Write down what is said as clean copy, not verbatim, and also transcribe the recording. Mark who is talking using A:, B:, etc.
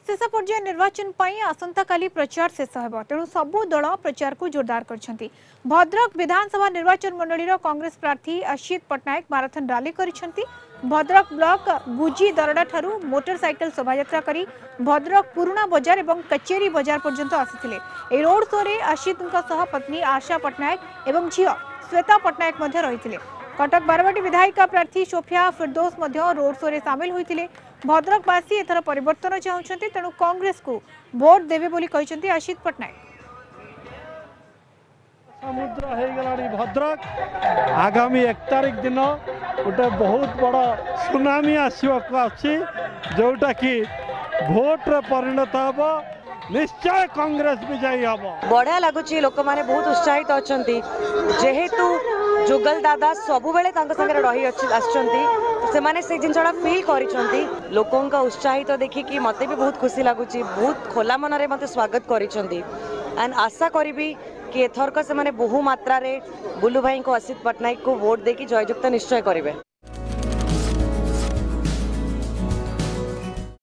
A: शेष पर्याय निर्वाचन पर आसंता काली प्रचार शेष होगा तेणु सबू दल प्रचार को जोरदार कर भद्रक विधानसभा निर्वाचन मंडलीर कांग्रेस प्रार्थी अशित पट्टनायक माराथन रैली करिसेंती। भद्रक ब्लॉक गुजी दरडा ठारू मोटरसाइकेल शोभायात्रा करी भद्रक पुराना बजार और कचेरी बजार पर्यंत आसिथिले। ए रोड शो रे अशित पत्नी आशा पट्टनायक और झील श्वेता पट्टनायक मध्य रहिथिले। कटक बारवाटी विधायिका प्रार्थी सोफिया फिरदौस मध्य रोड शो रे शामिल होइथिले। भद्रकवासी एथर परिवर्तन चाहते तेणु कांग्रेस को भोट देवे बोली कहते अशित पट्टनायक।
B: समुद्र हो गलानी भद्रक आगामी 1 तारिख दिन गोटे बहुत बड़ सुनामी आसवाक जोटा कि भोट परिणत हम निश्चय कांग्रेस विजयी हम।
C: बढ़िया लगुच लोक मैंने बहुत उत्साहित अच्छा जेहेतु जुगल दादा सबु बेले संगे रही आसमाने से जिनसा फिल कर लोकों उत्साहित देखिकी मत भी बहुत खुशी लगुच बहुत खोला मन में मत स्वागत कर आशा करी कि एथरक से बहु मात्रा रे बुलू भाई को असित पट्टनायक को वोट देकी जययुक्त निश्चय करेंगे।